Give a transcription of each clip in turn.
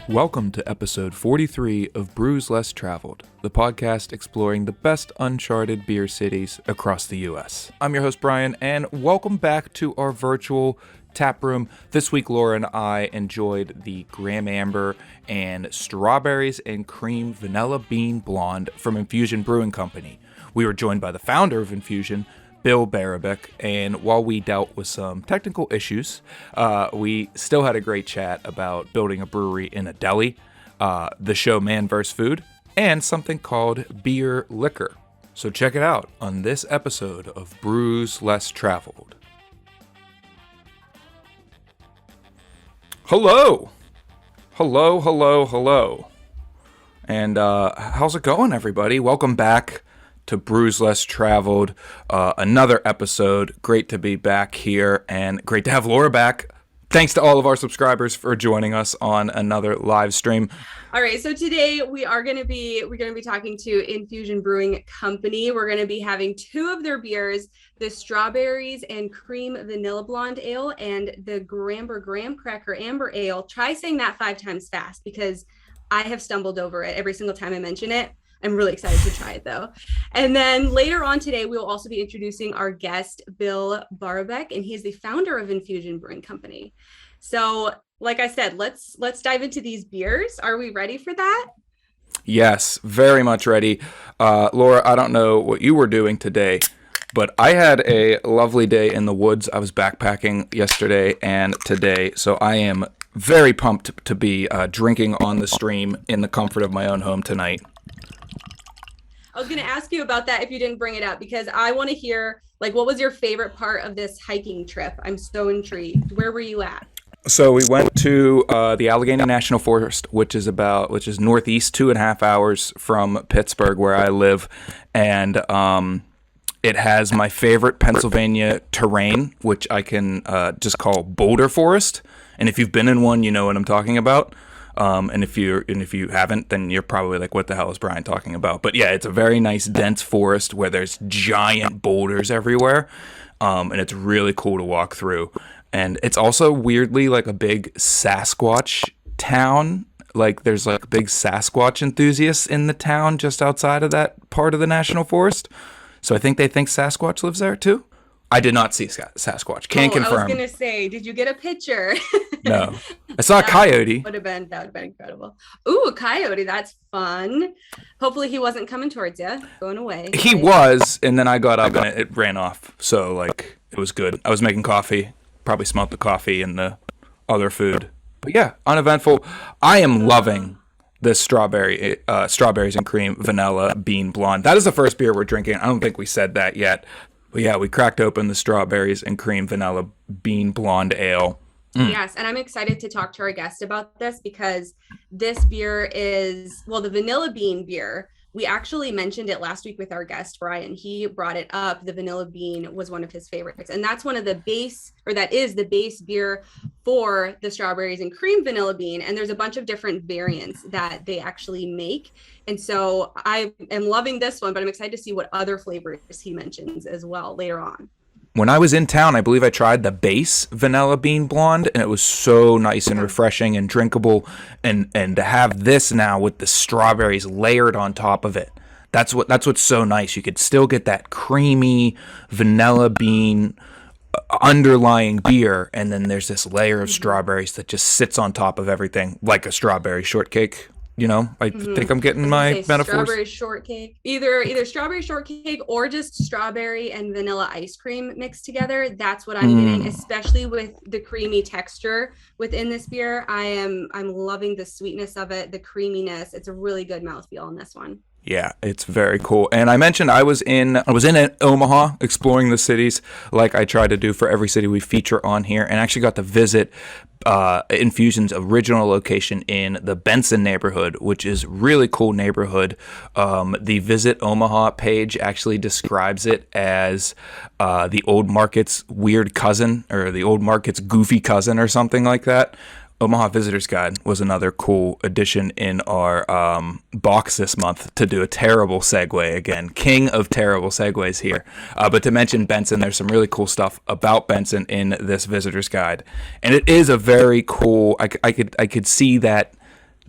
Welcome to episode 43 of Brews Less Traveled, the podcast exploring the best uncharted beer cities across the U.S. I'm your host, Brian, and welcome back to our virtual tap room. This week, Laura and I enjoyed the Grahamber and Strawberries and Cream Vanilla Bean Blonde from Infusion Brewing Company. We were joined by the founder of Infusion, Bill Baburek, and while we dealt with some technical issues, we still had a great chat about building a brewery in a deli, the show Man vs. Food, and something called beer liquor. So check it out on this episode of Brews Less Traveled. Hello! Hello. And how's it going, everybody? Welcome back to Brews Less Traveled, another episode. Great to be back here and great to have Laura back. Thanks to all of our subscribers for joining us on another live stream. All right, so today we're going to be talking to Infusion Brewing Company. We're going to be having two of their beers, the Strawberries and Cream Vanilla Blonde Ale and the Grambur Graham Cracker Amber Ale. Try saying that 5 times fast because I have stumbled over it every single time I mention it. I'm really excited to try it though. And then later on today, we will also be introducing our guest, Bill Baburek, and he is the founder of Infusion Brewing Company. So like I said, let's dive into these beers. Are we ready for that? Yes, very much ready. Laura, I don't know what you were doing today, but I had a lovely day in the woods. I was backpacking yesterday and today, so I am very pumped to be drinking on the stream in the comfort of my own home tonight. I was going to ask you about that if you didn't bring it up, because I want to hear, like, what was your favorite part of this hiking trip? I'm so intrigued. Where were you at? So we went to the Allegheny National Forest, which is northeast 2.5 hours from Pittsburgh, where I live, and it has my favorite Pennsylvania terrain, which I can just call boulder forest. And if you've been in one, you know what I'm talking about. And if you haven't, then you're probably like, what the hell is Brian talking about? But yeah, it's a very nice dense forest where there's giant boulders everywhere. And it's really cool to walk through. And it's also weirdly like a big Sasquatch town. Like there's like big Sasquatch enthusiasts in the town just outside of that part of the national forest. So I think they think Sasquatch lives there too. I did not see Sasquatch. Can't confirm. I was going to say, did you get a picture? No. I saw a coyote. That would have been incredible. Ooh, a coyote. That's fun. Hopefully he wasn't coming towards you, going away. He was, and then I got up and it ran off. So, like, it was good. I was making coffee. Probably smelled the coffee and the other food. But yeah, uneventful. I am loving this strawberries and cream vanilla bean blonde. That is the first beer we're drinking. I don't think we said that yet. But yeah, we cracked open the Strawberries and Cream Vanilla Bean Blonde Ale. Yes, and I'm excited to talk to our guest about this because this beer is, well, the vanilla bean beer. We actually mentioned it last week with our guest, Brian. He brought it up. The vanilla bean was one of his favorites. And that's one of the base, or that is the base beer for the Strawberries and Cream Vanilla Bean. And there's a bunch of different variants that they actually make. And so I am loving this one, but I'm excited to see what other flavors he mentions as well later on. When I was in town, I believe I tried the base vanilla bean blonde, and it was so nice and refreshing and drinkable. And to have this now with the strawberries layered on top of it, that's what's so nice. You could still get that creamy vanilla bean underlying beer, and then there's this layer of strawberries that just sits on top of everything like a strawberry shortcake. You know, I think I'm getting my metaphors. Strawberry shortcake, either strawberry shortcake or just strawberry and vanilla ice cream mixed together. That's what I'm getting, especially with the creamy texture within this beer. I'm loving the sweetness of it, the creaminess. It's a really good mouthfeel on this one. Yeah, it's very cool. And I mentioned I was in Omaha exploring the cities like I try to do for every city we feature on here, and actually got to visit Infusion's original location in the Benson Neighborhood, which is really cool neighborhood. The Visit Omaha page actually describes it as the old market's weird cousin, or the old market's goofy cousin, or something like that. Omaha Visitor's Guide was another cool addition in our box this month to do a terrible segue again. King of terrible segues here. But to mention Benson, there's some really cool stuff about Benson in this Visitor's Guide. And it is a very cool, I could see that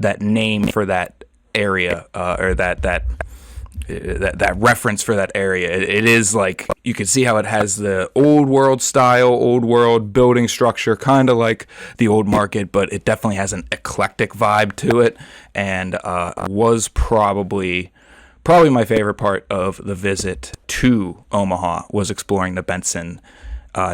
that name for that area, or that reference for that area. It is like, you can see how it has the old world style, old world building structure, kind of like the old market, but it definitely has an eclectic vibe to it, and was probably my favorite part of the visit to Omaha was exploring the Benson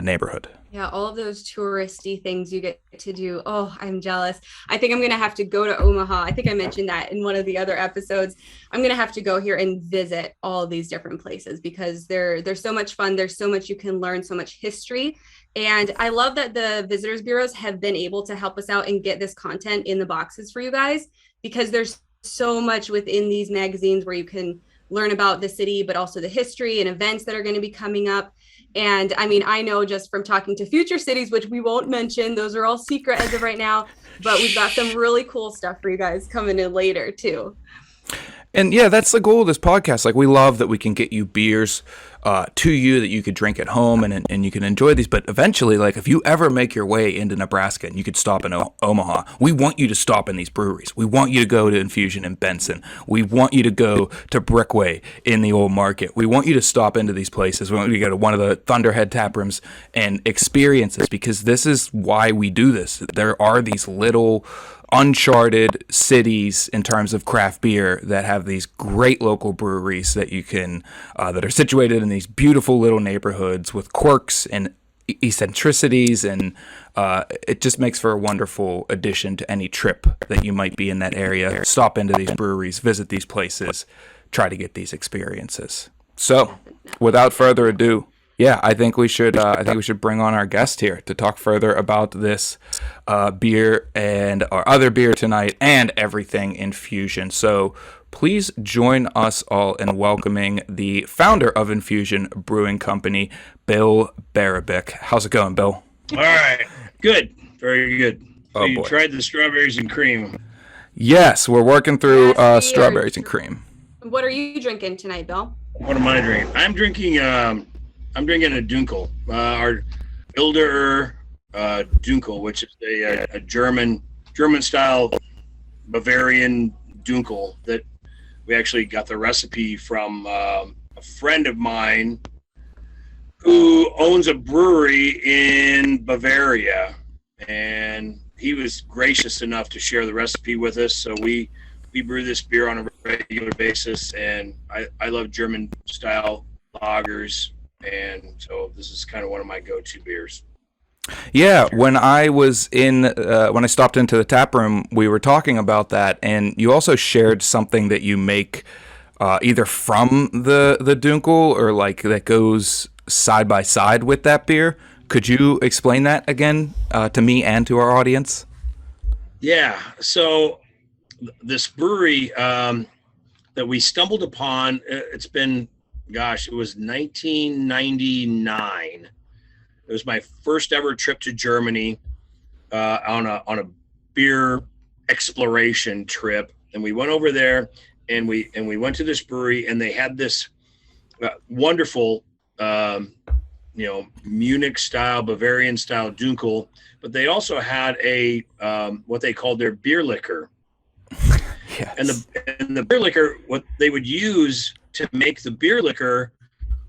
neighborhood. Yeah, all of those touristy things you get to do. Oh, I'm jealous. I think I'm going to have to go to Omaha. I think I mentioned that in one of the other episodes. I'm going to have to go here and visit all of these different places because they're so much fun. There's so much you can learn, so much history. And I love that the visitors bureaus have been able to help us out and get this content in the boxes for you guys, because there's so much within these magazines where you can learn about the city, but also the history and events that are going to be coming up. And I mean, I know just from talking to future cities, which we won't mention, those are all secret as of right now, but we've got some really cool stuff for you guys coming in later too. And yeah, that's the goal of this podcast. Like, we love that we can get you beers to you that you could drink at home and you can enjoy these. But eventually, like, if you ever make your way into Nebraska and you could stop in Omaha, we want you to stop in these breweries. We want you to go to Infusion in Benson. We want you to go to Brickway in the old market. We want you to stop into these places. We want you to go to one of the Thunderhead tap rooms and experience this, because this is why we do this. There are these little uncharted cities in terms of craft beer that have these great local breweries that you can that are situated in these beautiful little neighborhoods with quirks and eccentricities, and it just makes for a wonderful addition to any trip that you might be in that area. Stop into these breweries, visit these places, try to get these experiences. So without further ado, yeah, I think we should bring on our guest here to talk further about this beer and our other beer tonight and everything Infusion. So please join us all in welcoming the founder of Infusion Brewing Company, Bill Baburek. How's it going, Bill? All right, good, very good. So you boy. tried the strawberries and cream. Yes, we're working through Yes, we are. strawberries and cream. What are you drinking tonight, Bill? What am I drinking? I'm drinking a Dunkel, our Bilder Dunkel, which is a German style Bavarian Dunkel that we actually got the recipe from a friend of mine who owns a brewery in Bavaria, and he was gracious enough to share the recipe with us. So we brew this beer on a regular basis, and I love German style lagers, and so this is kind of one of my go-to beers. Yeah, when I stopped into the tap room, we were talking about that, and you also shared something that you make either from the Dunkel or like that goes side by side with that beer. Could you explain that again to me and to our audience? Yeah, so this brewery that we stumbled upon, it was 1999. It was my first ever trip to Germany on a beer exploration trip, and we went over there and we went to this brewery, and they had this wonderful Munich style, Bavarian style Dunkel, but they also had a what they called their beer liquor. Yes. And the beer liquor, what they would use to make the beer liquor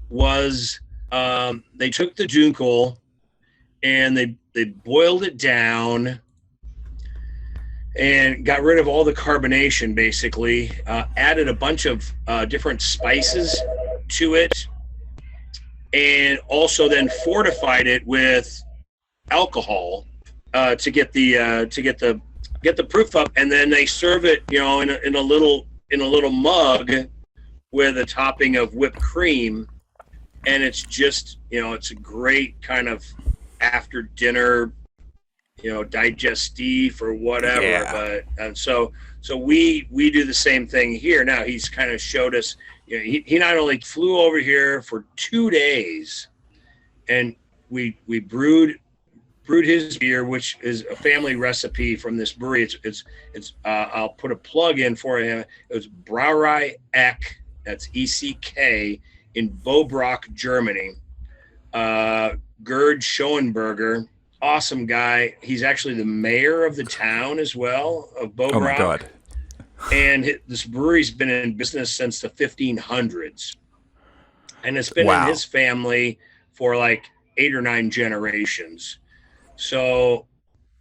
was they took the Dunkel and they boiled it down and got rid of all the carbonation, basically, added a bunch of different spices to it, and also then fortified it with alcohol to get the proof up, and then they serve it, in a little mug with a topping of whipped cream, and it's just, it's a great kind of after dinner, digestif or whatever. Yeah. But so we do the same thing here. Now he's kind of showed us, he not only flew over here for 2 days, and we brewed his beer, which is a family recipe from this brewery. It's I'll put a plug in for him. It was Brauerei Eck, that's ECK, in Bobrock, Germany. Gerd Schoenberger awesome guy. He's actually the mayor of the town as well, of Boat Oh my Rock. God. And this brewery's been in business since the 1500s. And it's been Wow. in his family for like 8 or 9 generations. So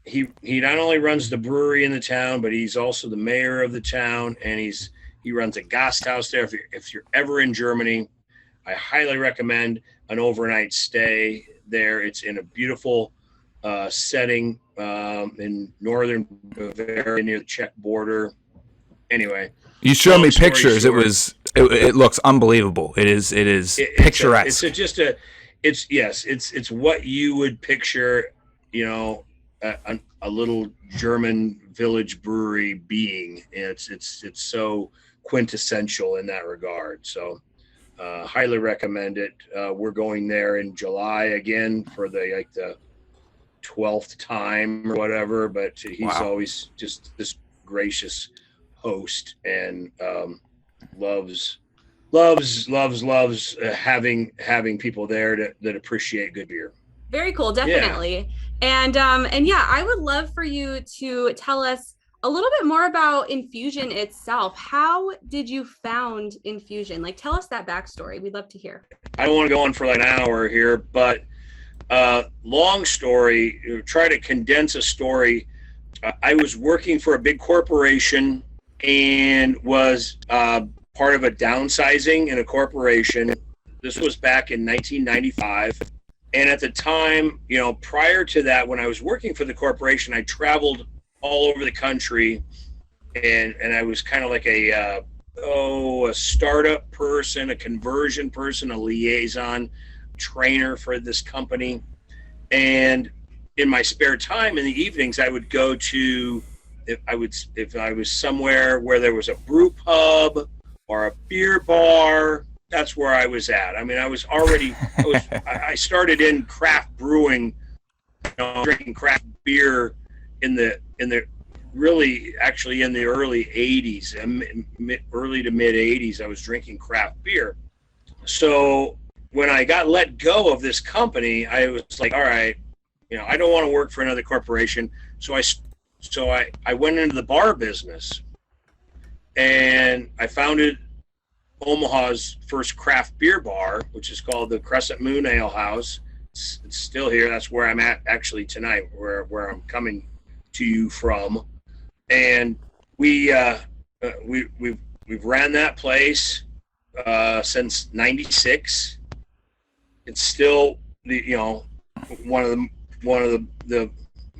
he not only runs the brewery in the town, but he's also the mayor of the town, and he runs a Gasthaus there. If you're ever in Germany, I highly recommend an overnight stay there. It's in a beautiful setting in northern Bavaria near the Czech border. Anyway, You showed me long story pictures. short, It looks unbelievable. It is picturesque. It's what you would picture, a little German village brewery being. It's so quintessential in that regard. So highly recommend it. We're going there in July again for the 12th time or whatever, but he's always just this gracious host, and loves having people there that appreciate good beer. Very cool, definitely. And yeah, I would love for you to tell us a little bit more about Infusion itself. How did you found Infusion? Like, tell us that backstory. We'd love to hear. I don't want to go on for like an hour here, but long story, try to condense a story. I was working for a big corporation and was part of a downsizing in a corporation. This was back in 1995. And at the time, prior to that, when I was working for the corporation, I traveled all over the country, and I was kind of like a startup person, a conversion person, a liaison trainer for this company. And in my spare time in the evenings, I would go to, if I was somewhere where there was a brew pub or a beer bar, that's where I was at. I mean, I started in craft brewing, drinking craft beer in the really actually in the early 80s, early to mid 80s, I was drinking craft beer. So when I got let go of this company, I was like, all right, I don't want to work for another corporation. So I went into the bar business, and I founded Omaha's first craft beer bar, which is called the Crescent Moon Ale House. It's still here. That's where I'm at actually tonight, where I'm coming to you from. And we've ran that place since '96. It's still one of the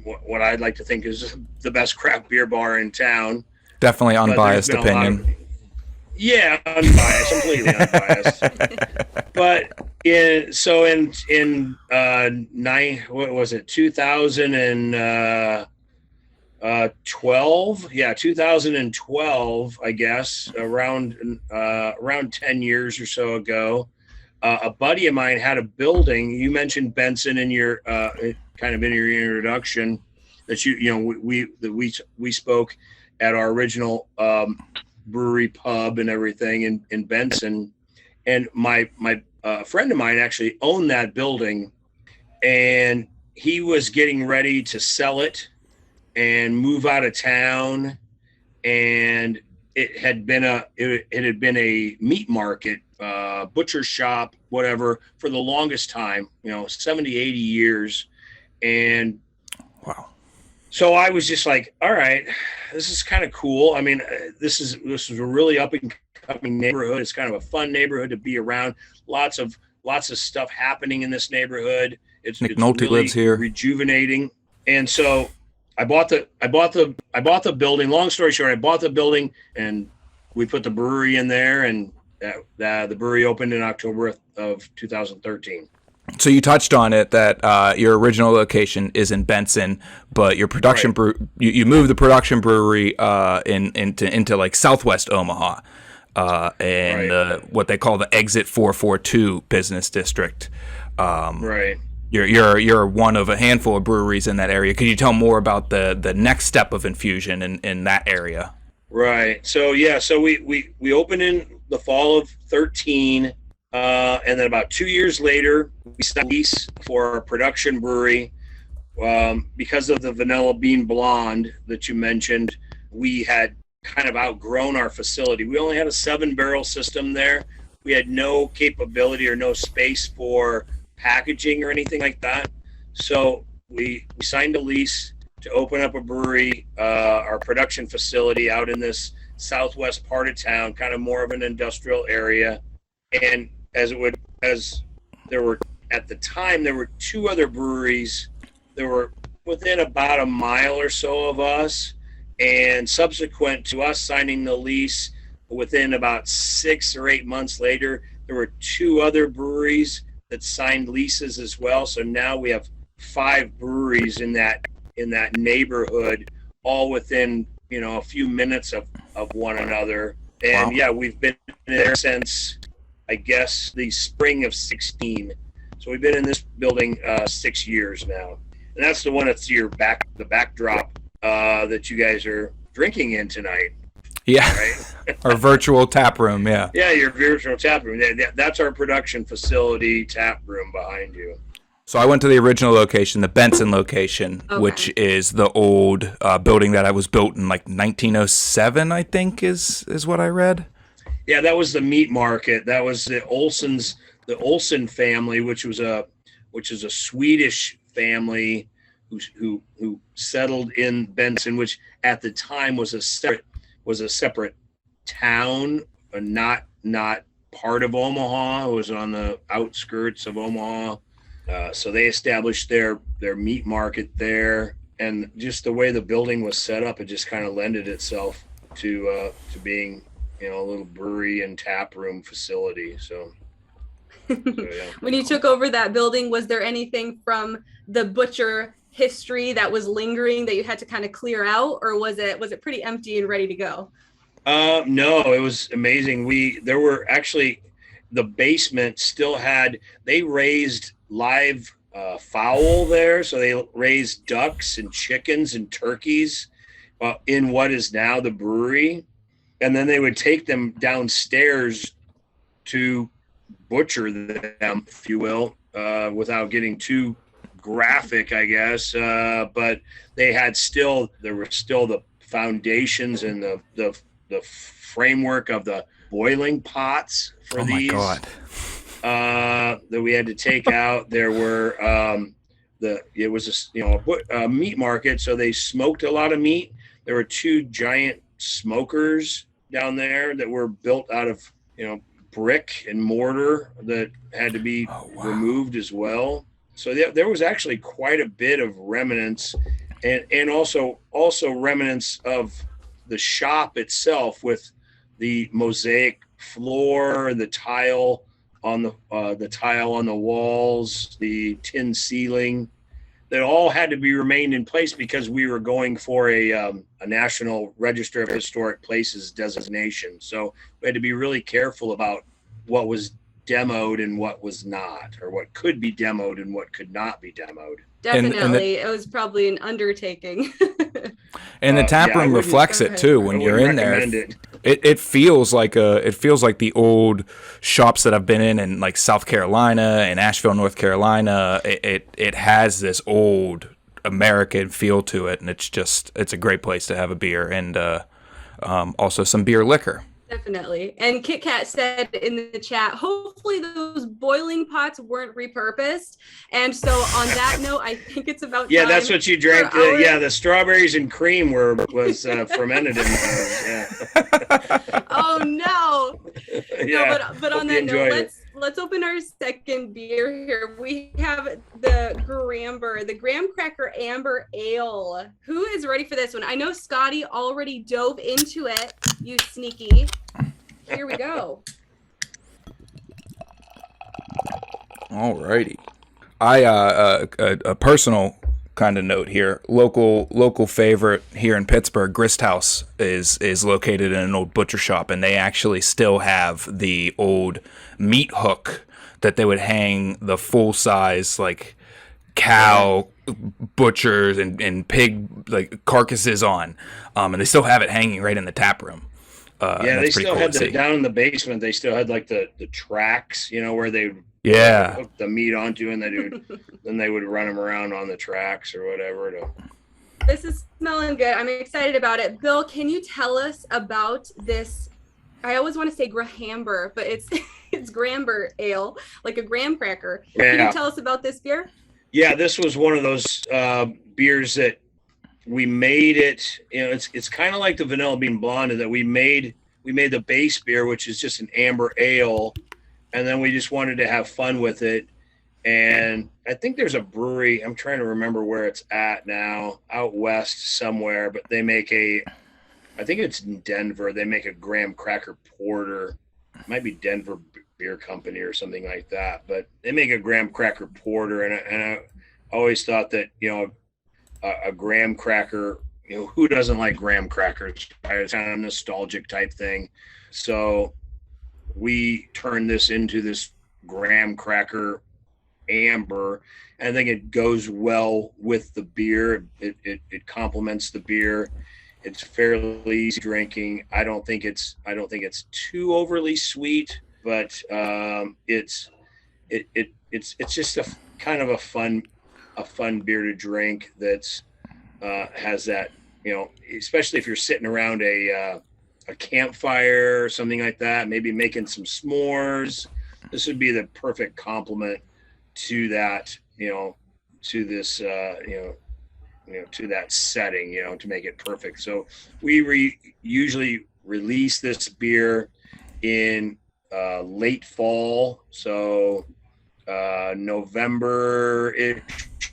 what I'd like to think is the best craft beer bar in town. Definitely unbiased opinion. Yeah, unbiased, completely unbiased. But in 2012? Yeah, 2012, I guess, around 10 years or so ago, a buddy of mine had a building. You mentioned Benson in your kind of in your introduction that we spoke at our original brewery pub and everything in Benson, and my friend of mine actually owned that building, and he was getting ready to sell it and move out of town, and it had been a meat market, butcher shop, whatever, for the longest time, 70, 80 years. And wow. So I was just like, all right, this is kind of cool. I mean, this is a really up and coming neighborhood. It's kind of a fun neighborhood to be around. Lots of stuff happening in this neighborhood. It's McNulty really lives here. Rejuvenating. And so I bought the building. Long story short, I bought the building, and we put the brewery in there, and the brewery opened in October of 2013. So you touched on it that your original location is in Benson, but your production you moved the production brewery into like Southwest Omaha, and what they call the Exit 442 business district. Right. You're one of a handful of breweries in that area. Could you tell more about the next step of Infusion in that area? Right. So we opened in the fall of 2013. And then about 2 years later, we signed a lease for a production brewery because of the vanilla bean blonde that you mentioned, we had kind of outgrown our facility. We only had a 7-barrel system there. We had no capability or no space for packaging or anything like that. So we signed a lease to open up a brewery, our production facility out in this southwest part of town, kind of more of an industrial area. And at the time, there were 2 other breweries that were within about a mile or so of us. And subsequent to us signing the lease, within about 6 or 8 months later, there were 2 other breweries that signed leases as well. So now we have 5 breweries in that neighborhood, all within a few minutes of one another. And wow. Yeah, we've been there since, I guess, the spring of 16. So we've been in this building 6 years now, and that's the one that's the backdrop that you guys are drinking in tonight. Yeah, right? Our virtual tap room. Yeah. Yeah, your virtual tap room. That's our production facility tap room behind you. So I went to the original location, the Benson location, Okay. which is the old building that was built in like 1907, I think is what I read. Yeah, that was the meat market. That was the Olsen family, which is a Swedish family who settled in Benson, which at the time was a separate town, not part of Omaha. It was on the outskirts of Omaha. So they established their meat market there, and just the way the building was set up, it just kind of lended itself to being a little brewery and tap room facility. So yeah. When you took over that building, was there anything from the butcher history that was lingering that you had to kind of clear out, or was it pretty empty and ready to go? No, it was amazing. There were actually, the basement still they raised live fowl there. So they raised ducks and chickens and turkeys in what is now the brewery. And then they would take them downstairs to butcher them, if you will, without getting too graphic, I guess. But there were still the foundations and the framework of the boiling pots for these. Oh my God. That we had to take out. There were it was a meat market, so they smoked a lot of meat. There were 2 giant smokers down there that were built out of brick and mortar that had to be removed as well. So there was actually quite a bit of remnants, and also remnants of the shop itself, with the mosaic floor, the tile on the walls, the tin ceiling, that all had to be remained in place because we were going for a National Register of Historic Places designation. So we had to be really careful about what was demoed and what was not, or what could be demoed and what could not be demoed. Definitely. It was probably an undertaking. And the tap room reflects it too. When you're in there, it feels like the old shops that I've been in like South Carolina and Asheville, North Carolina. It has this old American feel to it, and it's a great place to have a beer, and also some beer liquor. Definitely. And Kit Kat said in the chat, hopefully those boiling pots weren't repurposed. And so on that note, I think it's about time. That's what you drank. The strawberries and cream was fermented in those. Yeah. Oh no. Yeah. No, but on that note, let's open our second beer here. We have the Grambur, the Graham Cracker Amber Ale. Who is ready for this one? I know Scotty already dove into it, you sneaky. Here we go. Alrighty. A personal kind of note here. Local favorite here in Pittsburgh, Grist House is located in an old butcher shop, and they actually still have the old meat hook that they would hang the full size like cow butchers and pig like carcasses on, and they still have it hanging right in the tap room. They still had down in the basement. They still had like the tracks, where they Yeah. hook the meat onto, and then they would run them around on the tracks or whatever. This is smelling good. I'm excited about it. Bill, can you tell us about this? I always want to say Grahamber, but it's it's Grambur ale, like a graham cracker. Yeah. Can you tell us about this beer? Yeah, this was one of those beers that we made it. It's kind of like the Vanilla Bean Blonde, in that we made the base beer, which is just an amber ale, and then we just wanted to have fun with it. And I think there's a brewery, I'm trying to remember where it's at now, out west somewhere, but they make I think it's in Denver. They make a graham cracker porter. It might be Denver Beer Company or something like that, but they make a graham cracker porter. And I always thought that, a graham cracker, who doesn't like graham crackers? It's kind of a nostalgic type thing. So we turned this into this graham cracker amber, and I think it goes well with the beer. It complements the beer. It's fairly easy drinking. I don't think it's too overly sweet, but it's just a kind of a fun beer to drink that's has that, especially if you're sitting around a campfire or something like that, maybe making some s'mores. This would be the perfect complement to that, to this, to that setting, to make it perfect. So we usually release this beer in late fall, so November-ish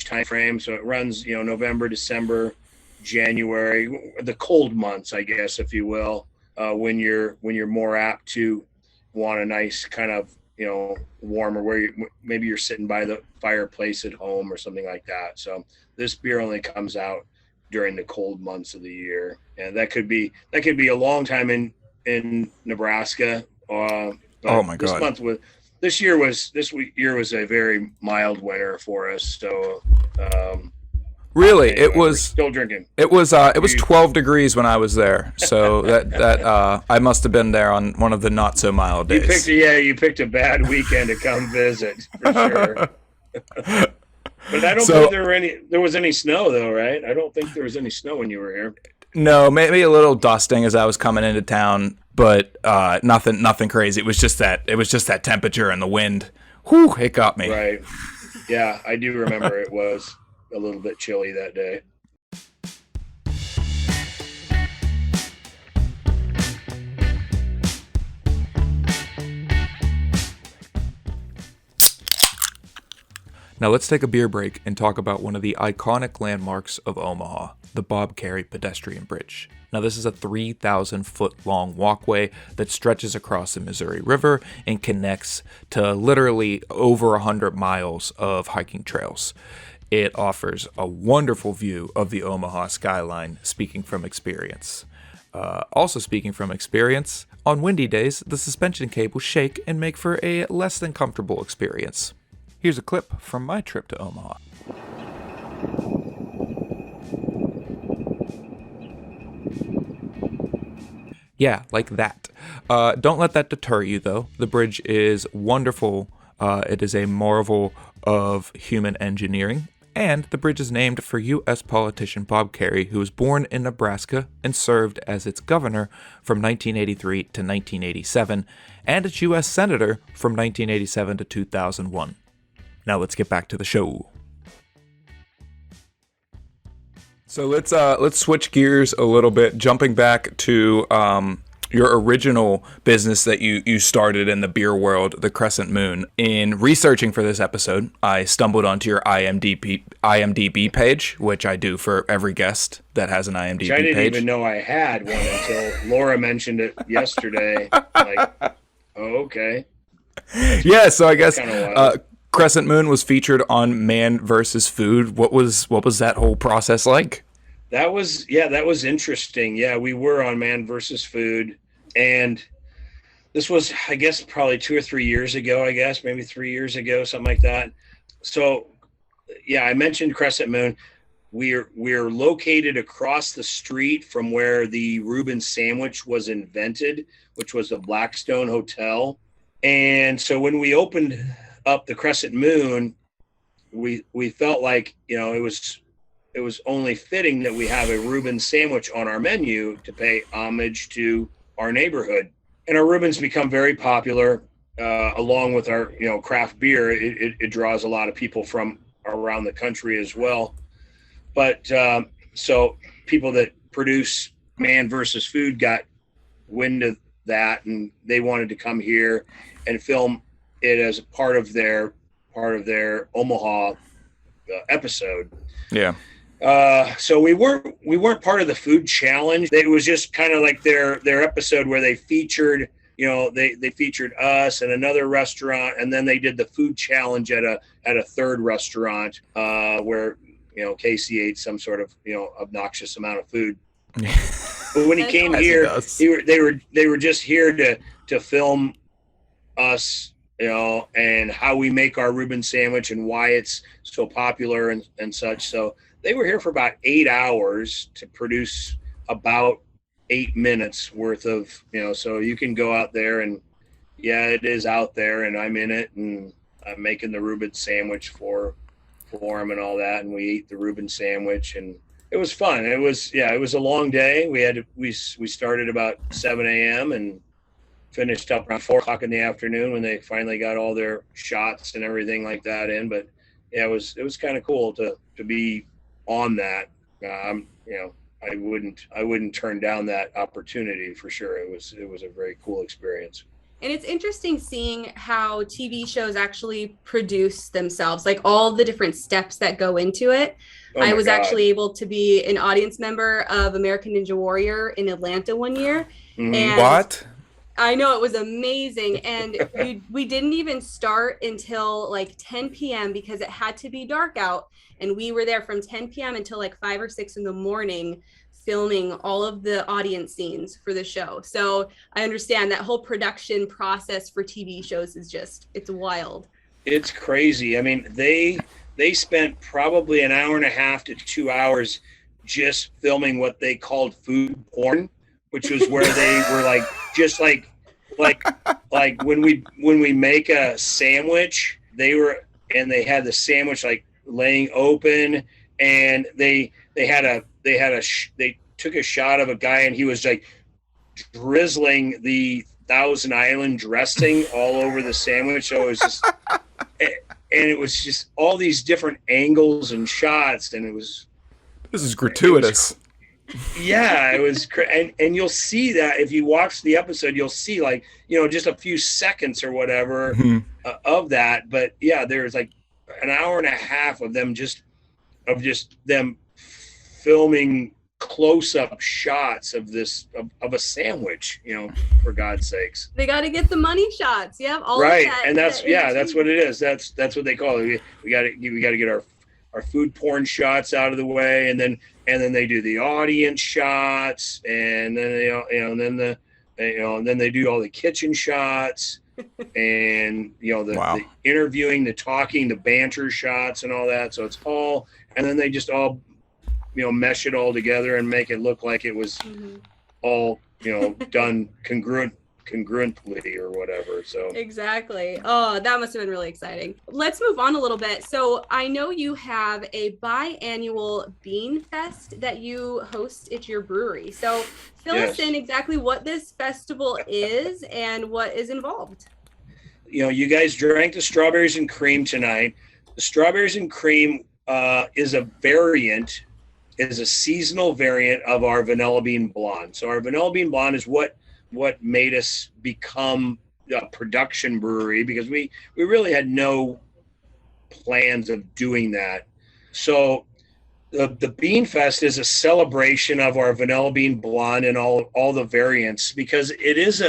time frame. So it runs, November, December, January, the cold months, I guess, if you will, when you're more apt to want a nice kind of, warmer, where maybe you're sitting by the fireplace at home or something like that. So this beer only comes out during the cold months of the year, and that could be a long time in Nebraska. Oh my God! This year was a very mild winter for us. So really, anyway, it was we're still drinking. It was 12 degrees when I was there, so that I must have been there on one of the not so mild days. You picked a bad weekend to come visit for sure. But I don't think there was any snow though, right? I don't think there was any snow when you were here. No, maybe a little dusting as I was coming into town, but nothing crazy. It was just that temperature and the wind. Whew, it got me. Right. Yeah, I do remember it was a little bit chilly that day. Now let's take a beer break and talk about one of the iconic landmarks of Omaha, the Carey Pedestrian Bridge. Now this is a 3,000-foot long walkway that stretches across the Missouri River and connects to literally over 100 miles of hiking trails. It offers a wonderful view of the Omaha skyline, speaking from experience. Also speaking from experience, on windy days, the suspension cables shake and make for a less than comfortable experience. Here's a clip from my trip to Omaha. Yeah, like that. Don't let that deter you, though. The bridge is wonderful. It is a marvel of human engineering. And the bridge is named for U.S. politician Bob Carey, who was born in Nebraska and served as its governor from 1983 to 1987, and its U.S. senator from 1987 to 2001. Now let's get back to the show. So let's switch gears a little bit, jumping back to your original business that you started in the beer world, the Crescent Moon. In researching for this episode, I stumbled onto your IMDb page, which I do for every guest that has an IMDb page. I didn't even know I had one until Laura mentioned it yesterday. Like, oh, okay. Yeah, so I guess Crescent Moon was featured on Man vs. Food. What was that whole process like? That was interesting. Yeah, we were on Man vs. Food, and this was, I guess, probably 2 or 3 years ago. Maybe 3 years ago, something like that. So, yeah, I mentioned Crescent Moon. We're located across the street from where the Reuben sandwich was invented, which was the Blackstone Hotel. And so when we opened up the crescent moon, we felt like, it was only fitting that we have a Reuben sandwich on our menu to pay homage to our neighborhood. And our Reubens become very popular, along with our, craft beer. It draws a lot of people from around the country as well. But so people that produce Man versus Food got wind of that, and they wanted to come here and film it as a part of their Omaha episode. Yeah. So we weren't part of the food challenge. It was just kind of like their episode where they featured, they featured us and another restaurant, and then they did the food challenge at a third restaurant, where, Casey ate some sort of, obnoxious amount of food. But when he came here, they were just here to film us, and how we make our Reuben sandwich and why it's so popular and such. So they were here for about 8 hours to produce about 8 minutes worth of, so you can go out there and, yeah, it is out there, and I'm in it, and I'm making the Reuben sandwich for him and all that. And we ate the Reuben sandwich, and it was fun. It was a long day. We started about 7 a.m. and finished up around 4 o'clock in the afternoon when they finally got all their shots and everything like that in. But yeah, it was kind of cool to be on that. I wouldn't turn down that opportunity for sure. It was a very cool experience. And it's interesting seeing how TV shows actually produce themselves, like all the different steps that go into it. I was actually able to be an audience member of American Ninja Warrior in Atlanta one year. Mm-hmm. And What? I know, it was amazing. And we didn't even start until like 10 p.m. because it had to be dark out. And we were there from 10 p.m. until like 5 or 6 in the morning, filming all of the audience scenes for the show. So I understand that whole production process for TV shows is it's wild. It's crazy. I mean, they spent probably an hour and a half to 2 hours just filming what they called food porn, which was where they were like, just like when we make a sandwich, they had the sandwich like laying open, and they took a shot of a guy, and he was like drizzling the Thousand Island dressing all over the sandwich. So it was just, and it was just all these different angles and shots, and this is gratuitous. It was and you'll see that if you watch the episode, you'll see like, just a few seconds or whatever of that. But yeah, there's like an hour and a half of them just them filming close-up shots of a sandwich, for God's sakes. They got to get the money shots. Yeah, all right. Of that, and that's what it is. That's what they call it. We got to get our food porn shots out of the way, and then they do the audience shots, and then then they do all the kitchen shots, and the interviewing, the talking, the banter shots, and all that. So it's all, and then they just all mesh it all together and make it look like it was all done congruently or whatever. So exactly. Oh, that must have been really exciting. Let's move on a little bit. So I know you have a biannual Bean Fest that you host at your brewery. So fill us in exactly what this festival is and what is involved. You guys drank the strawberries and cream tonight. The strawberries and cream is a seasonal variant of our vanilla bean blonde. So our vanilla bean blonde is what made us become a production brewery, because we really had no plans of doing that. So the Bean Fest is a celebration of our vanilla bean blonde and all the variants, because it is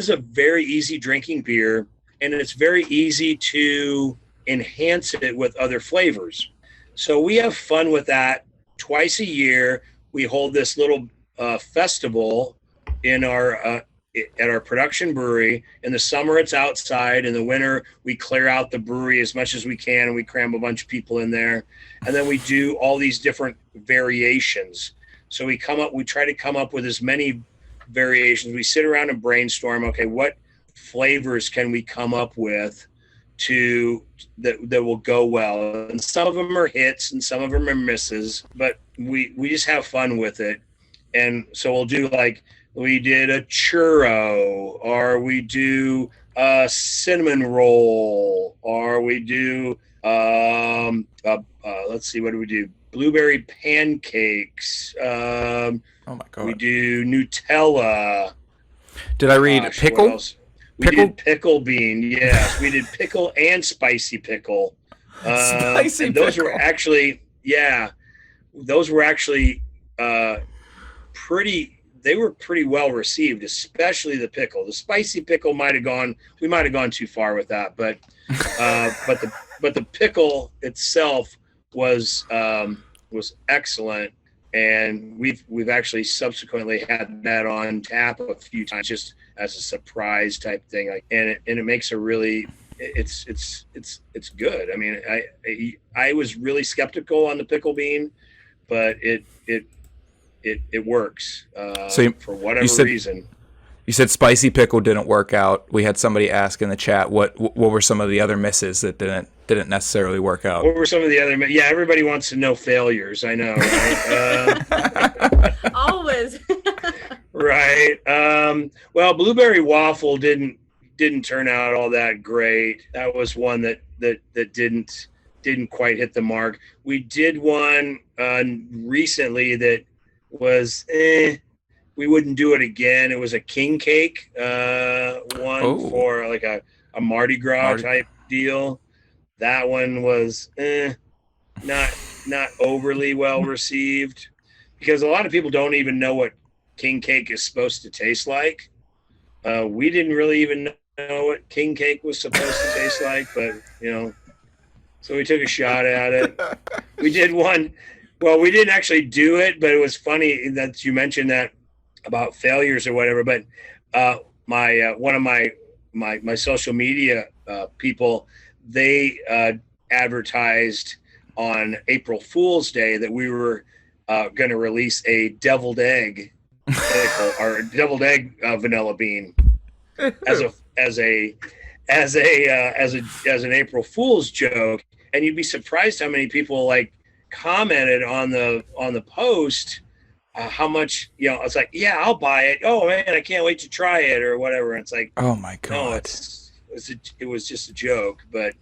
a very easy drinking beer, and it's very easy to enhance it with other flavors. So we have fun with that. Twice a year, we hold this little festival in at our production brewery. In the summer, it's outside. In the winter, we clear out the brewery as much as we can, and we cram a bunch of people in there. And then we do all these different variations. So we try to come up with as many variations. We sit around and brainstorm, okay, what flavors can we come up with that will go well. And some of them are hits and some of them are misses, but we just have fun with it. And so we'll do like, we did a churro, or we do a cinnamon roll, or we do let's see, what do we do? Blueberry pancakes. Oh my God. We do Nutella. Did I read pickle? We did pickle bean. Yes, we did pickle and spicy pickle. Spicy and those pickle. were actually, those were actually they were pretty well received, especially the pickle. The spicy pickle we might have gone too far with that, but the pickle itself was excellent. And we've actually subsequently had that on tap a few times, just as a surprise type thing. Like, and it makes a really, it's good. I mean, I was really skeptical on the pickle bean, but it works. For whatever reason. You said spicy pickle didn't work out. We had somebody ask in the chat what were some of the other misses that didn't necessarily work out. What were some of the other? Yeah, everybody wants to know failures. I know, right? Always. Right. Well, blueberry waffle didn't turn out all that great. That was one that didn't quite hit the mark. We did one recently that was we wouldn't do it again. It was a king cake one for like a Mardi Gras type deal. That one was not overly well received, because a lot of people don't even know what king cake is supposed to taste like. We didn't really even know what king cake was supposed to taste like, but so we took a shot at it. We did one. Well, we didn't actually do it, but it was funny that you mentioned that about failures or whatever. But one of my social media people, they advertised on April Fool's Day that we were going to release a deviled egg or deviled egg vanilla bean as an April Fool's joke. And you'd be surprised how many people like commented on the post. How much, it's like, yeah, I'll buy it. Oh man, I can't wait to try it or whatever. And it's like, oh my God. No, it was just a joke. But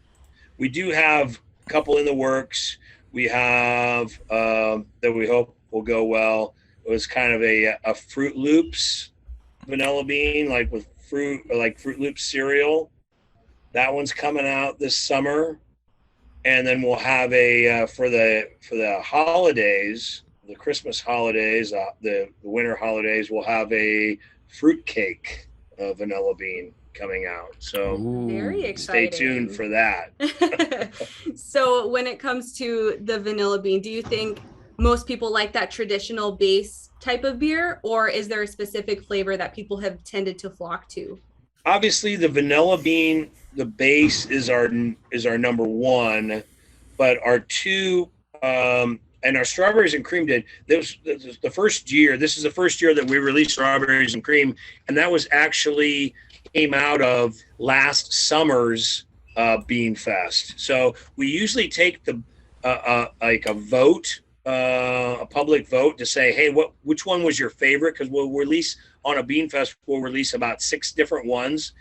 we do have a couple in the works. We have that we hope will go well. It was kind of a Fruit Loops vanilla bean, like with fruit, or like Fruit Loops cereal. That one's coming out this summer. And then we'll have a for the holidays, the Christmas holidays, the winter holidays, we'll have a fruitcake vanilla bean coming out. So very exciting. Stay tuned for that. So when it comes to the vanilla bean, do you think most people like that traditional base type of beer, or is there a specific flavor that people have tended to flock to? Obviously, the vanilla bean, the base is our number one, but our two, and our strawberries and cream did. This is the first year that we released strawberries and cream, and that was actually came out of last summer's Bean Fest. So we usually take like a vote, a public vote to say, hey, which one was your favorite? Because we'll release on a Bean Fest, we'll release about 6 different ones,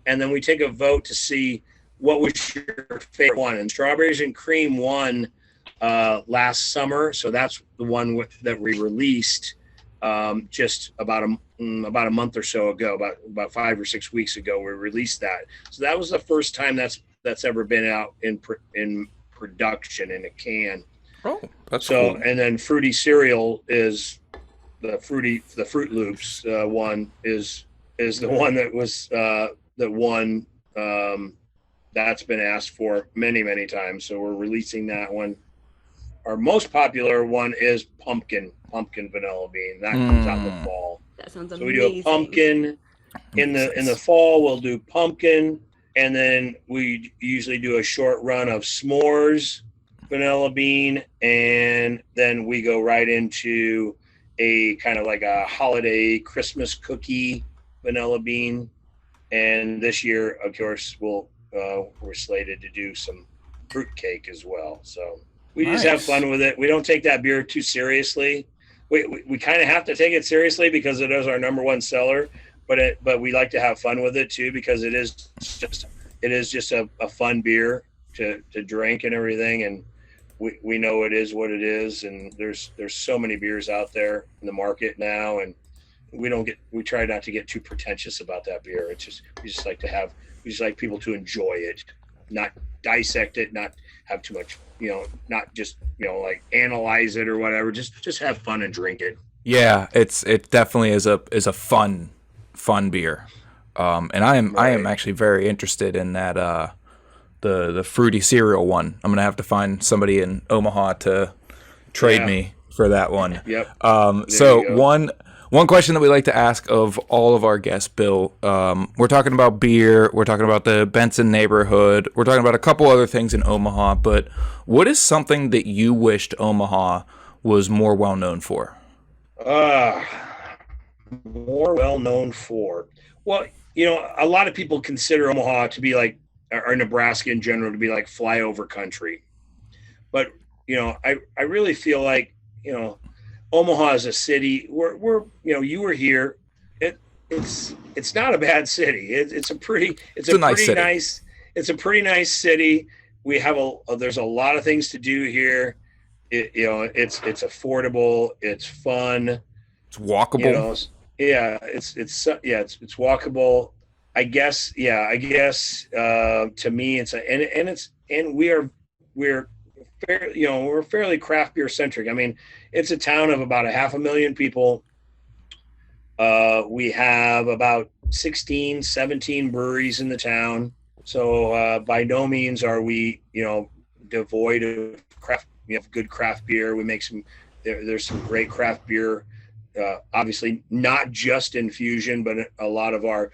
and then we take a vote to see what was your favorite one. And strawberries and cream won last summer, so that's the one that we released just about a month or so ago, about 5 or 6 weeks ago. We released that, so that was the first time that's ever been out in production in a can. Oh, that's so cool. And then fruity cereal is the Fruit Loops one is the one that was that won. That's been asked for many times, so we're releasing that one. Our most popular one is pumpkin vanilla bean. That comes out in the fall. That sounds amazing. So we do a pumpkin in the fall. We'll do pumpkin, and then we usually do a short run of s'mores vanilla bean, and then we go right into a kind of like a holiday Christmas cookie vanilla bean. And this year, of course, we'll we're slated to do some fruitcake as well. So we just have fun with it. We don't take that beer too seriously. We kind of have to take it seriously because it is our number one seller, but we like to have fun with it too, because it is just a fun beer to drink and everything. And we know it is what it is. And there's so many beers out there in the market now, and we try not to get too pretentious about that beer. We just like people to enjoy it, not dissect it, not have too much, not just, like analyze it or whatever. Just have fun and drink it. Yeah, it definitely is a fun beer. And I am actually very interested in that the fruity cereal one. I'm gonna have to find somebody in Omaha to trade me for that one. Yep. So one question that we like to ask of all of our guests, Bill, we're talking about beer, we're talking about the Benson Neighborhood, we're talking about a couple other things in Omaha, but what is something that you wished Omaha was more well known for? More well known for? Well, a lot of people consider Omaha to be like, or Nebraska in general, to be like flyover country. But, I really feel like, Omaha is a city. We're you were here. It's not a bad city. It's a pretty nice city. We have there's a lot of things to do here. It's affordable. It's fun. It's walkable. It's walkable. I guess to me we're fairly craft beer centric. I mean, it's a town of about 500,000 people. We have about 16, 17 breweries in the town. So by no means are we, devoid of craft. We have good craft beer. We make there's some great craft beer. Obviously not just Infusion, but a lot of our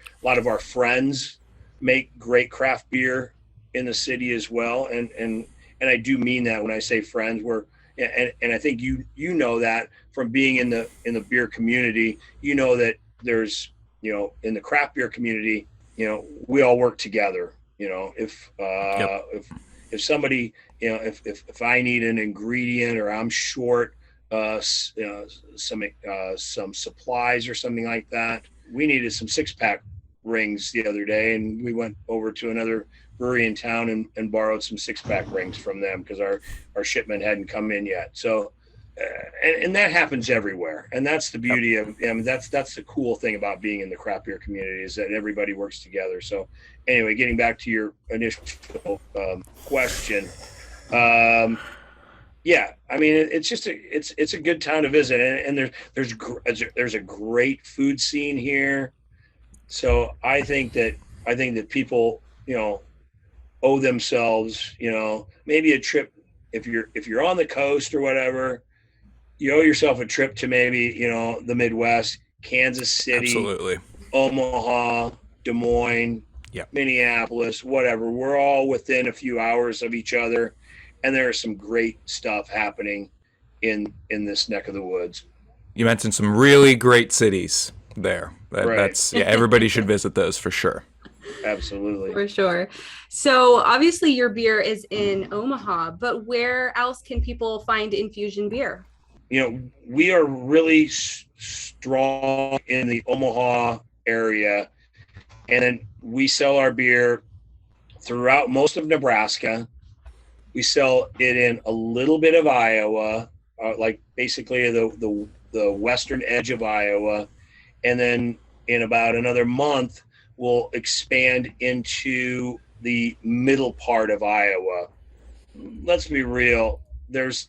friends make great craft beer in the city as well. And I do mean that when I say friends. And I think you know that from being in the beer community, that there's, in the craft beer community, we all work together. If somebody, if I need an ingredient or I'm short some supplies or something like that, we needed some 6-pack rings the other day, and we went over to another brewery in town and borrowed some 6-pack rings from them because our shipment hadn't come in yet. So and that happens everywhere, and that's the beauty of that's the cool thing about being in the craft beer community, is that everybody works together. So anyway, getting back to your initial question, I mean, it's just it's a good town to visit, and there's a great food scene here. So I think that people, owe themselves, maybe a trip. If you're on the coast or whatever, you owe yourself a trip to maybe, the Midwest, Kansas City, absolutely, Omaha, Des Moines, Minneapolis, whatever. We're all within a few hours of each other, and there's some great stuff happening in this neck of the woods. You mentioned some really great cities there. That's everybody should visit those for sure. Absolutely. For sure. So obviously your beer is in Omaha, but where else can people find Infusion beer? We are really strong in the Omaha area, and then we sell our beer throughout most of Nebraska. We sell it in a little bit of Iowa, like basically the western edge of Iowa. And then in about another month, we'll expand into the middle part of Iowa. Let's be real. There's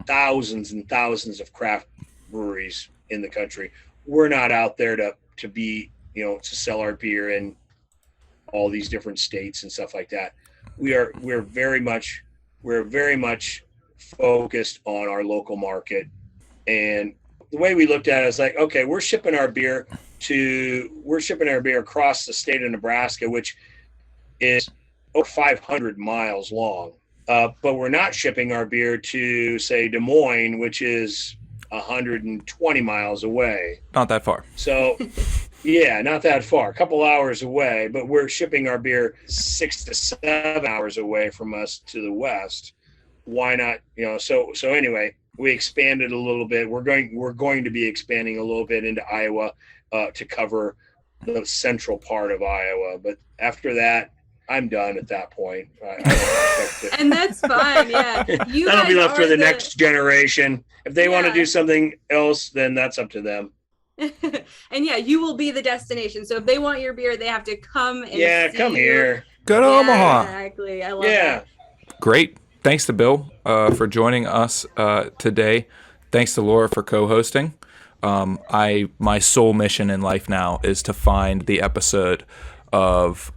thousands and thousands of craft breweries in the country. We're not out there to be, to sell our beer in all these different states and stuff like that. We're very much focused on our local market. And the way we looked at it is like, okay, we're shipping our beer across the state of Nebraska, which is over 500 miles long. But we're not shipping our beer to, say, Des Moines, which is 120 miles away. Not that far. So Yeah, not that far, a couple hours away, but we're shipping our beer 6 to 7 hours away from us to the west. Why not? So anyway, we expanded a little bit. We're going to be expanding a little bit into Iowa to cover the central part of Iowa. But after that, I'm done at that point. I don't expect it. And that's fine. Yeah. That'll be left for the next generation. If they want to do something else, then that's up to them. And yeah, you will be the destination. So if they want your beer, they have to come and see come you. Here. Go to Omaha. Exactly. I love that. Great. Thanks to Bill for joining us today. Thanks to Laura for co-hosting. My sole mission in life now is to find the episode of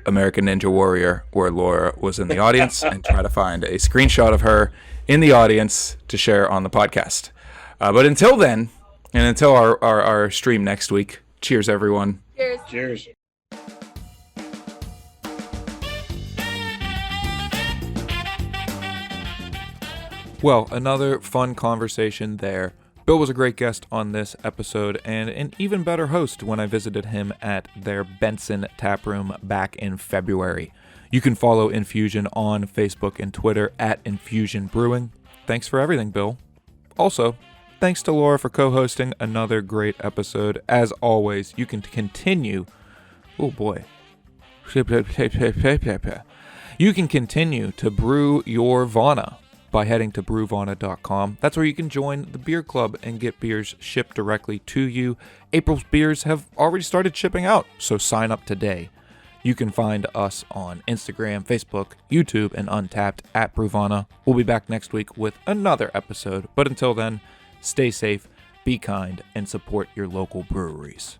American Ninja Warrior where Laura was in the audience and try to find a screenshot of her in the audience to share on the podcast. But until then, and until our stream next week, cheers, everyone. Cheers. Cheers. Well, another fun conversation there. Bill was a great guest on this episode and an even better host when I visited him at their Benson taproom back in February. You can follow Infusion on Facebook and Twitter at Infusion Brewing. Thanks for everything, Bill. Also, thanks to Laura for co-hosting another great episode. As always, you can continue... Oh boy. You can continue to brew your Vana by heading to brewvana.com. That's where you can join the beer club and get beers shipped directly to you. April's beers have already started shipping out, so sign up today. You can find us on Instagram, Facebook, YouTube, and Untapped at Brewvana. We'll be back next week with another episode, but until then, stay safe, be kind, and support your local breweries.